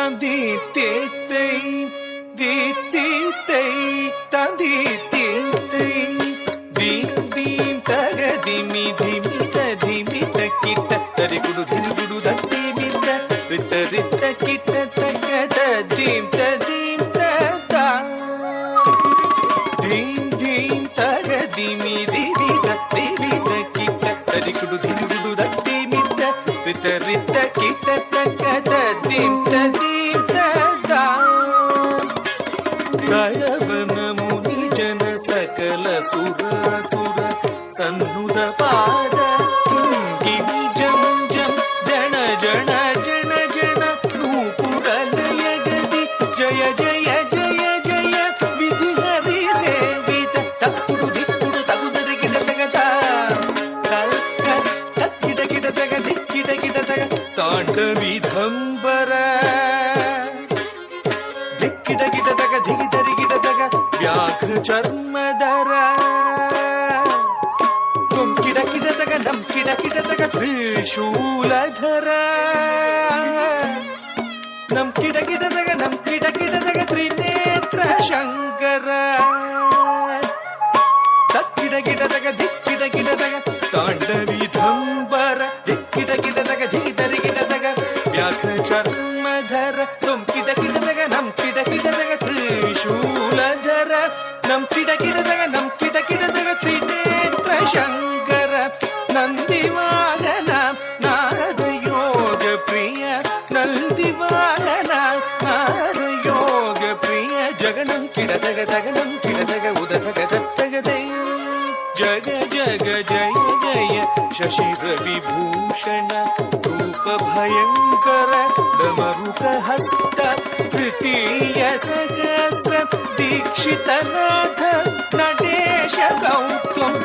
தந்தி தேத்தை தீத்தை தந்தி தேத்தை theme theme தகதிமி திமித திமித கிட்ட தரிகுடு திரிகுடு தத்திமித ரித்த ரித்த கிட்ட தக்கத theme theme ததா தீம் தீம் தகதிமி திமித திமித கிட்ட தரிகுடு திரிகுடு தத்திமித ரித்த ரித்த கிட்ட தக்கத தீம் தீம் ததா ಕಳವನ ಮುನಿ ಜನ ಸಕಲ ಸುರ ಸುರ ಸನ್ನುದ ಪಾದ ಕಿಂಗಿಣಿ ಜಂ ಜಂ ಜನ ಜನ ಜನ ಜನ ನೂಪುರ ಲಯ ಗದಿ ಜಯ ಜಯ ಜಯ ಜಯ ವಿಧಿ ಹರಿ ಸೇವಿತ ತಕ್ಕುಡು ದಿಕ್ಕುಡು ತಗುದರೆ ಗಿಡ ತಗದ ತಕ್ಕಿಡ ಗಿಡ ತಗ ದಿಕ್ಕಿಡ ಗಿಡ ತಗ ತಾಂಡವಿಧಂಬರ ದಿಕ್ಕಿಡ ಗಿಡ ತಗ ದಿಗಿದರಿ ಗಿಡ ತಗ ವ್ಯಾಘ್ರ ಚರ್ಮದರ ತುಮ್ ಕಿಡ ಕಿಡ ತಗ ನಮ್ ಕಿಡ ಕಿಡ ತಗ ತ್ರಿಶೂಲಧರ ನಮ್ ಕಿಡ ಕಿಡ ತಗ ನಮ್ ಕಿಡ ಕಿಡ ತಗ ತ್ರಿನೇತ್ರ ಶಂಕರ ತಕ್ಕಿಡ ಗಿಡ ತಗ ದಿಕ್ಕಿಡ ಗಿಡ ತಗ ತಾಂಡವಿಧಂಬರ ದಿಕ್ಕಿಡ ಗಿಡ ತಗ ದಿಗಿದರಿ ಗಿಡ ತಗ ವ್ಯಾಘ್ರ ಚರ್ಮಧರ ತುಮ್ ಕಿಡ ಕಿಡ ತಗ ನಮ್ ಕಿಡ ಕಿಡ ತಗ ತ್ರಿಶೂಲಧರ ನಮ್ ಕಿಡ ಕಿಡ ತಗ ನಮ್ ಕಿಡ ಕಿಡ ತಗ ತ್ರಿನೇತ್ರ ಶಂಕರ ನಂದಿವಾಹನ ನಾರದ ಯೋಗ ಪ್ರಿಯ ನಂದಿವಾಹನ ನಾರದ ಯೋಗ ಪ್ರಿಯ ಜಗಣಂ ಕಿಡ ತಗ ತಗಣಂ ಕಿಡ ತಗ ಉದ ತಗ ತಗದೈ ಜಗ ಜಗ ಜಯ ಜಯ ಶಶಿರ ವಿಭೂಷಣ ರೂಪ ಭಯಂಕರ ಡಮರುಕ ಹಸ್ತ ತೃತೀಯ ಸಹಸ್ರ ದೀಕ್ಷಿತನಾಥ ನಟೇಶ ಗೌತಮ್